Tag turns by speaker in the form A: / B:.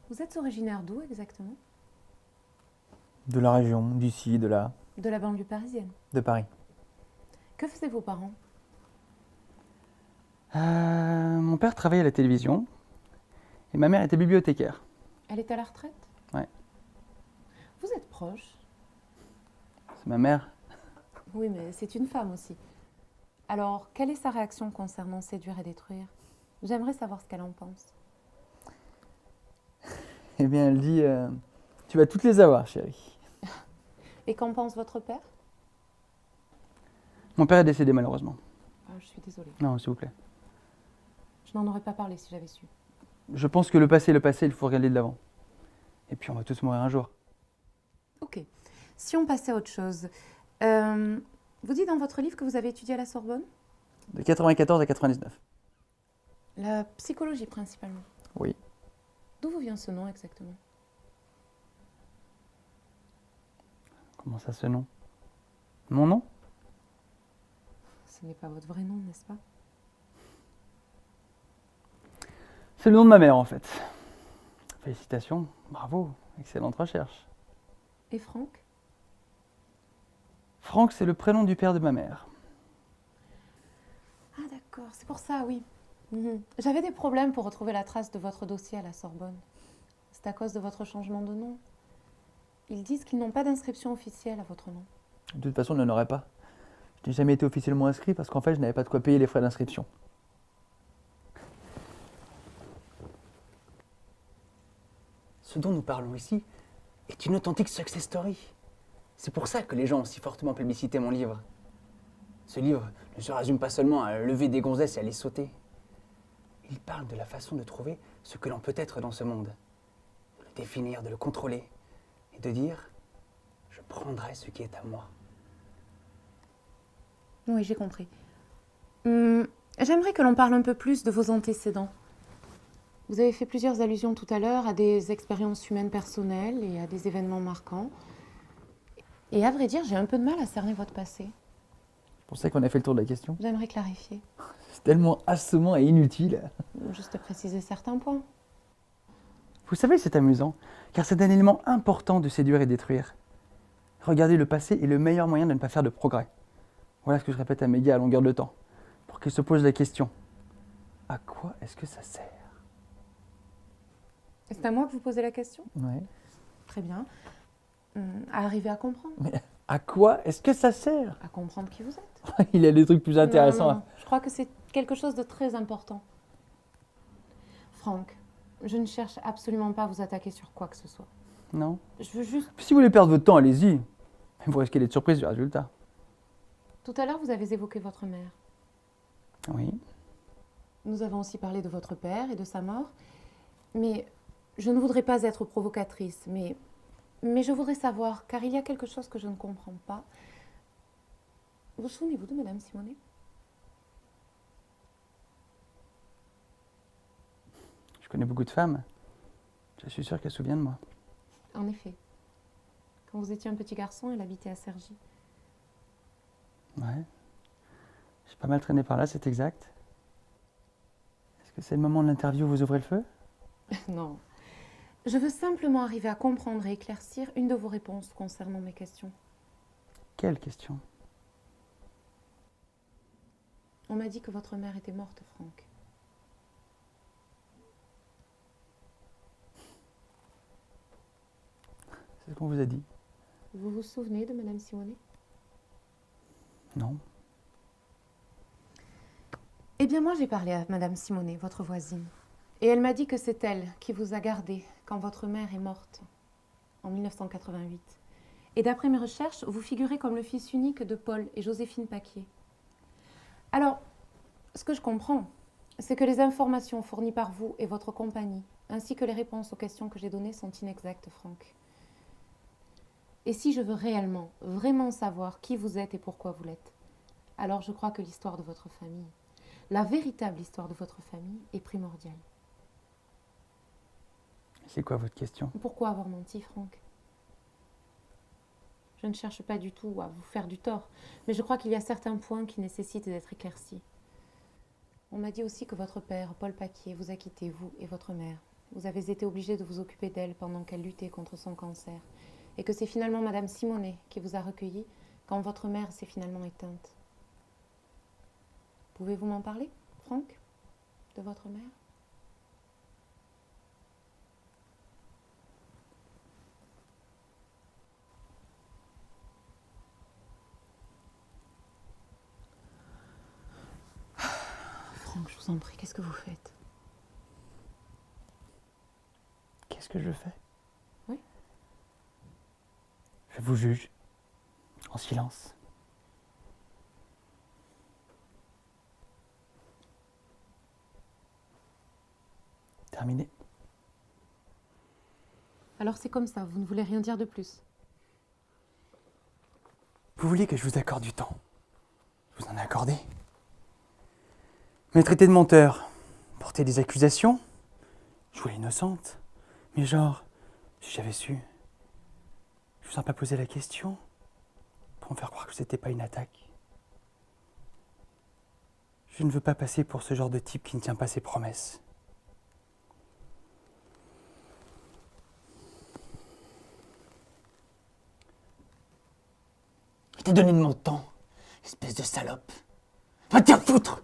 A: Vous êtes originaire d'où exactement?
B: De la région, d'ici, de là,
A: De la banlieue parisienne.
B: de Paris.
A: Que faisaient vos parents?
B: Mon père travaillait à la télévision et ma mère était bibliothécaire.
A: Elle est à la retraite?
B: Ouais.
A: Vous êtes proche?
B: C'est ma mère.
A: Oui, mais c'est une femme aussi. Alors, quelle est sa réaction concernant séduire et détruire? J'aimerais savoir ce qu'elle en pense.
B: Eh bien, elle dit tu vas toutes les avoir, chérie.
A: Et qu'en pense votre père?
B: Mon père est décédé, malheureusement.
A: Ah, je suis désolée.
B: Non, s'il vous plaît.
A: Je n'en aurais pas parlé si j'avais su.
B: Je pense que le passé est le passé, il faut regarder de l'avant. Et puis, on va tous mourir un jour.
A: Ok. Si on passait à autre chose. Vous dites dans votre livre que vous avez étudié à la Sorbonne?
B: De 94 à 99.
A: La psychologie principalement.
B: Oui.
A: D'où vous vient ce nom exactement?
B: Comment ça, ce nom? Mon nom?
A: Ce n'est pas votre vrai nom, n'est-ce pas?
B: C'est le nom de ma mère, en fait. Félicitations, bravo, excellente recherche.
A: Et Franck?
B: Franck, c'est le prénom du père de ma mère.
A: Ah d'accord, c'est pour ça, oui. J'avais des problèmes pour retrouver la trace de votre dossier à la Sorbonne. C'est à cause de votre changement de nom. Ils disent qu'ils n'ont pas d'inscription officielle à votre nom.
B: De toute façon, il n'en aurait pas. Je n'ai jamais été officiellement inscrit parce qu'en fait, je n'avais pas de quoi payer les frais d'inscription. Ce dont nous parlons ici est une authentique success story. C'est pour ça que les gens ont si fortement plébiscité mon livre. Ce livre ne se résume pas seulement à lever des gonzesses et à les sauter. Il parle de la façon de trouver ce que l'on peut être dans ce monde, de le définir, de le contrôler et de dire « je prendrai ce qui est à moi ».
A: Oui, j'ai compris. J'aimerais que l'on parle un peu plus de vos antécédents. Vous avez fait plusieurs allusions tout à l'heure à des expériences humaines personnelles et à des événements marquants. Et à vrai dire, j'ai un peu de mal à cerner votre passé.
B: C'est pour ça qu'on a fait le tour de la question.
A: J'aimerais clarifier,
B: C'est tellement assommant et inutile.
A: juste préciser certains points.
B: Vous savez, c'est amusant, car c'est un élément important de séduire et détruire. Regarder le passé est le meilleur moyen de ne pas faire de progrès. Voilà ce que je répète à mes gars à longueur de temps, pour qu'ils se posent la question. À quoi est-ce que ça sert?
A: C'est à moi que vous posez la question?
B: Ouais.
A: Très bien. À arriver à comprendre.
B: Mais à quoi est-ce que ça sert?
A: À comprendre qui vous êtes.
B: Il y a des trucs plus intéressants.
A: Non, je crois que c'est quelque chose de très important. Franck, je ne cherche absolument pas à vous attaquer sur quoi que ce soit.
B: Non?
A: Je veux juste...
B: Si vous voulez perdre votre temps, allez-y. Mais vous risquez d'être surprise du résultat.
A: Tout à l'heure, vous avez évoqué votre mère.
B: Oui.
A: Nous avons aussi parlé de votre père et de sa mort. Mais je ne voudrais pas être provocatrice, mais je voudrais savoir, car il y a quelque chose que je ne comprends pas. Vous souvenez-vous de Madame Simonet?
B: Je connais beaucoup de femmes. Je suis sûr qu'elle se souvient de moi.
A: En effet. Quand vous étiez un petit garçon, elle habitait à Cergy.
B: Ouais. J'ai pas mal traîné par là, c'est exact. Est-ce que c'est le moment de l'interview où vous ouvrez le feu?
A: Non. Je veux simplement arriver à comprendre et éclaircir une de vos réponses concernant mes questions.
B: Quelle question?
A: On m'a dit que votre mère était morte, Franck.
B: C'est ce qu'on vous a dit?
A: Vous vous souvenez de Madame Simonet?
B: Non.
A: Eh bien, moi, j'ai parlé à Madame Simonet, votre voisine. Et elle m'a dit que c'est elle qui vous a gardé quand votre mère est morte, en 1988. Et d'après mes recherches, vous figurez comme le fils unique de Paul et Joséphine Paquier. Alors, ce que je comprends, c'est que les informations fournies par vous et votre compagnie, ainsi que les réponses aux questions que j'ai données, sont inexactes, Franck. Et si je veux réellement, vraiment savoir qui vous êtes et pourquoi vous l'êtes, alors je crois que l'histoire de votre famille, la véritable histoire de votre famille, est primordiale.
B: C'est quoi votre question?
A: Pourquoi avoir menti, Franck? Je ne cherche pas du tout à vous faire du tort, mais je crois qu'il y a certains points qui nécessitent d'être éclaircis. On m'a dit aussi que votre père, Paul Paquier, vous a quitté, vous et votre mère. vous avez été obligé de vous occuper d'elle pendant qu'elle luttait contre son cancer, et que c'est finalement Madame Simonet qui vous a recueilli quand votre mère s'est finalement éteinte. Pouvez-vous m'en parler, Franck, de votre mère? Franck, je vous en prie, qu'est-ce que vous faites?
B: Qu'est-ce que je fais?
A: Oui.
B: Je vous juge, en silence. Terminé.
A: Alors c'est comme ça, vous ne voulez rien dire de plus?
B: Vous voulez que je vous accorde du temps? Je vous en ai accordé. Mais traiter de menteur, porter des accusations, jouer innocente. Mais genre, si j'avais su, je vous ai pas posé la question pour me faire croire que c'était pas une attaque. Je ne veux pas passer pour ce genre de type qui ne tient pas ses promesses. Je t'ai donné de mon temps, espèce de salope. Va te faire foutre!